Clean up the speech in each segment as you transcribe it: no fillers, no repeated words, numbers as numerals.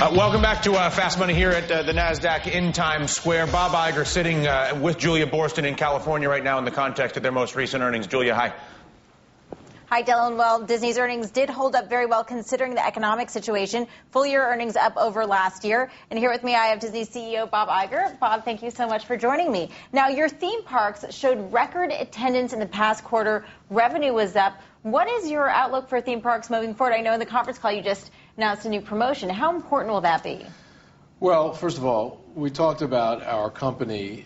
Welcome back to Fast Money here at the NASDAQ in Times Square. Bob Iger sitting with Julia Boorstin in California right now in the context of their most recent earnings. Julia, hi. Hi, Dylan. Well, Disney's earnings did hold up very well considering the economic situation. Full-year earnings up over last year. And here with me, I have Disney CEO Bob Iger. Bob, thank you so much for joining me. Now, your theme parks showed record attendance in the past quarter. Revenue was up. What is your outlook for theme parks moving forward? I know in the conference call you just announced a new promotion. How important will that be? Well, first of all, we talked about our company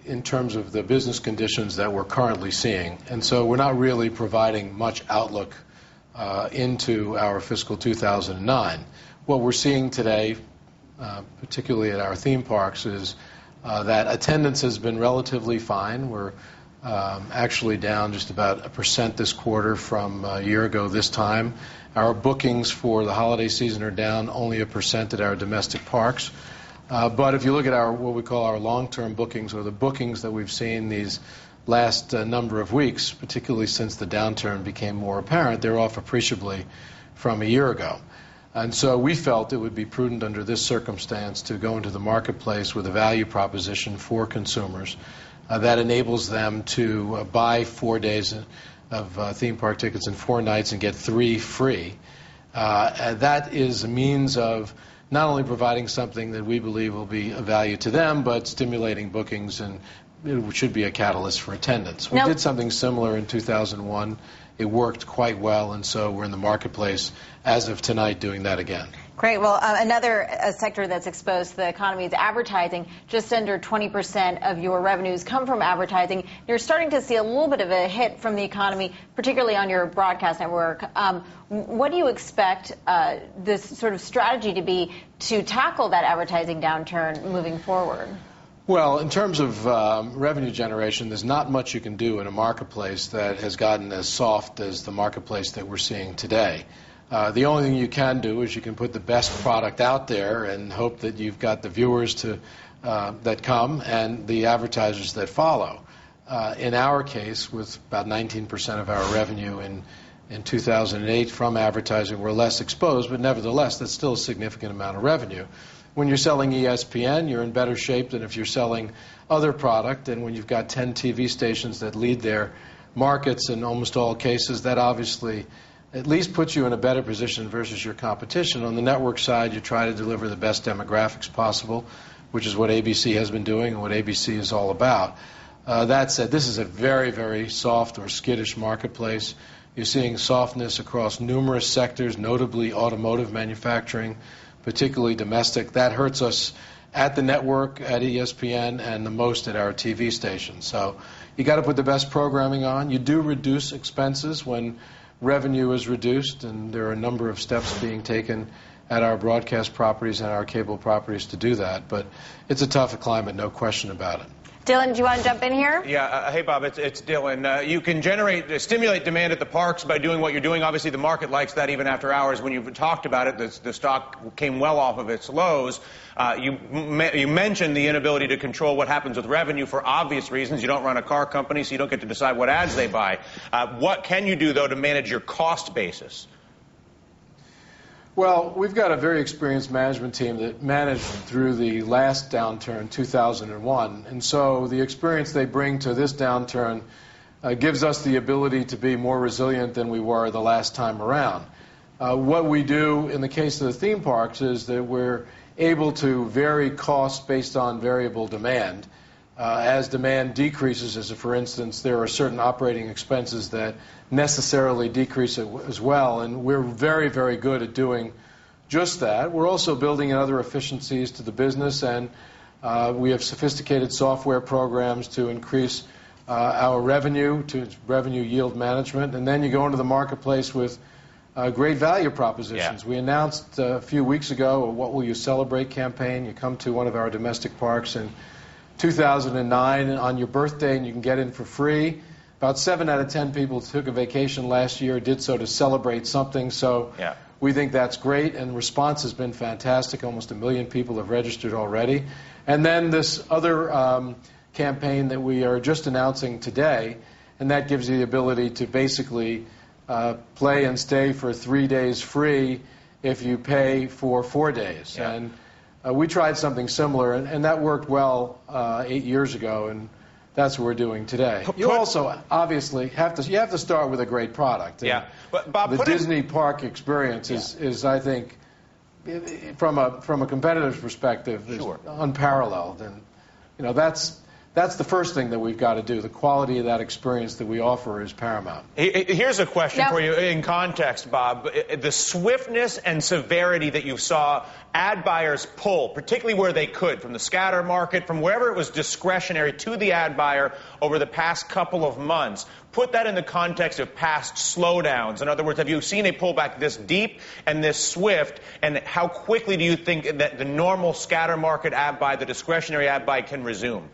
in terms of the business conditions that we're currently seeing. And so we're not really providing much outlook into our fiscal 2009. What we're seeing today, particularly at our theme parks, is that attendance has been relatively fine. We're actually down just about 1% this quarter from a year ago this time. Our bookings for the holiday season are down only 1% at our domestic parks. But if you look at our what we call our long-term bookings, or the bookings that we've seen these last number of weeks, particularly since the downturn became more apparent, they're off appreciably from a year ago. And so we felt it would be prudent under this circumstance to go into the marketplace with a value proposition for consumers that enables them to buy 4 days of theme park tickets and 4 nights and get 3 free. That is a means of not only providing something that we believe will be of value to them, but stimulating bookings, and it should be a catalyst for attendance. We did something similar in 2001. It worked quite well, and so we're in the marketplace as of tonight doing that again. Great. Well, another sector that's exposed to the economy is advertising. Just under 20% of your revenues come from advertising. You're starting to see a little bit of a hit from the economy, particularly on your broadcast network. What do you expect this sort of strategy to be to tackle that advertising downturn moving forward? Well, in terms of revenue generation, there's not much you can do in a marketplace that has gotten as soft as the marketplace that we're seeing today. The only thing you can do is you can put the best product out there and hope that you've got the viewers that come and the advertisers that follow. In our case, with about 19% of our revenue in 2008 from advertising, we're less exposed, but nevertheless, that's still a significant amount of revenue. When you're selling ESPN, you're in better shape than if you're selling other product, and when you've got 10 TV stations that lead their markets in almost all cases, that obviously at least puts you in a better position versus your competition. On the network side, you try to deliver the best demographics possible, which is what ABC has been doing and what ABC is all about. That said, this is a very, very soft or skittish marketplace. You're seeing softness across numerous sectors, notably automotive manufacturing, particularly domestic. That hurts us at the network, at ESPN, and the most at our TV stations. So you got to put the best programming on. You do reduce expenses when revenue is reduced, and there are a number of steps being taken at our broadcast properties and our cable properties to do that. But it's a tough climate, no question about it. Dylan, do you want to jump in here? Yeah. Hey, Bob, it's Dylan. You can stimulate demand at the parks by doing what you're doing. Obviously, the market likes that even after hours. When you've talked about it, the stock came well off of its lows. You mentioned the inability to control what happens with revenue for obvious reasons. You don't run a car company, so you don't get to decide what ads they buy. What can you do, though, to manage your cost basis? Well, we've got a very experienced management team that managed through the last downturn, 2001, and so the experience they bring to this downturn gives us the ability to be more resilient than we were the last time around. What we do in the case of the theme parks is that we're able to vary costs based on variable demand. As demand decreases, as for instance, there are certain operating expenses that necessarily decrease as well, and we're very, very good at doing just that. We're also building in other efficiencies to the business, and we have sophisticated software programs to increase our revenue, to revenue yield management, and then you go into the marketplace with great value propositions. Yeah. We announced a few weeks ago a What Will You Celebrate campaign. You come to one of our domestic parks in 2009 on your birthday and you can get in for free. About 7 out of 10 people took a vacation last year, did so to celebrate something, so we think that's great, and the response has been fantastic. Almost 1 million people have registered already. And then this other campaign that we are just announcing today, and that gives you the ability to basically play and stay for 3 days free if you pay for 4 days. Yeah. And we tried something similar, and that worked well 8 years ago, and that's what we're doing today. You also obviously have to start with a great product. Yeah, but Bob, the Disney park experience is I think, from a competitor's perspective, is unparalleled, and that's the first thing that we've got to do. The quality of that experience that we offer is paramount. Here's a question for you in context, Bob. The swiftness and severity that you saw ad buyers pull, particularly where they could, from the scatter market, from wherever it was discretionary to the ad buyer over the past couple of months, put that in the context of past slowdowns. In other words, have you seen a pullback this deep and this swift, and how quickly do you think that the normal scatter market ad buy, the discretionary ad buy, can resume?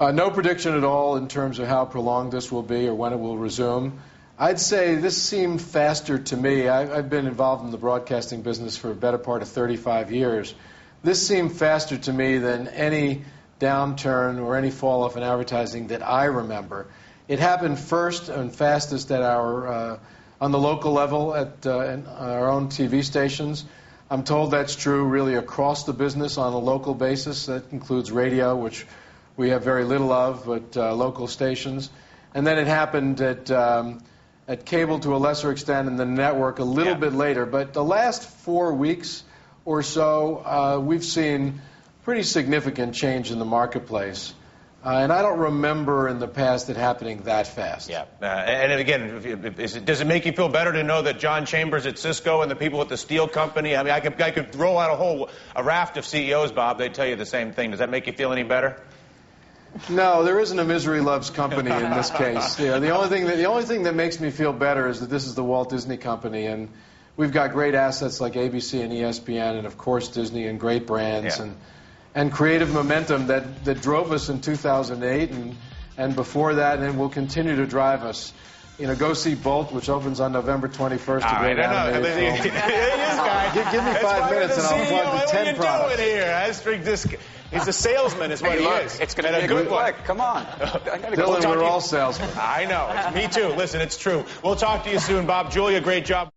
No prediction at all in terms of how prolonged this will be or when it will resume. I'd say this seemed faster to me. I've been involved in the broadcasting business for a better part of 35 years. This seemed faster to me than any downturn or any fall off in advertising that I remember. It happened first and fastest at on the local level at our own TV stations. I'm told that's true really across the business on a local basis. That includes radio, which we have very little of, but local stations. And then it happened at cable to a lesser extent, and the network a little bit later. But the last 4 weeks or so, we've seen pretty significant change in the marketplace. And I don't remember in the past it happening that fast. Yeah. And again, does it make you feel better to know that John Chambers at Cisco and the people at the steel company, I mean, I could roll out a raft of CEOs, Bob, they'd tell you the same thing. Does that make you feel any better? No, there isn't a misery loves company in this case. Yeah, the only thing that makes me feel better is that this is the Walt Disney Company, and we've got great assets like ABC and ESPN, and of course Disney, and great brands, and creative momentum that drove us in 2008 and before that, and will continue to drive us. Go see Bolt, which opens on November 21st. I don't know. Give me 5 minutes and I'll plug the 10 products. What are you doing here? He's a salesman, is what he is. It's going to be a good one. Come on. Dylan, we're all salesmen. I know. Me too. Listen, it's true. We'll talk to you soon, Bob. Julia, great job.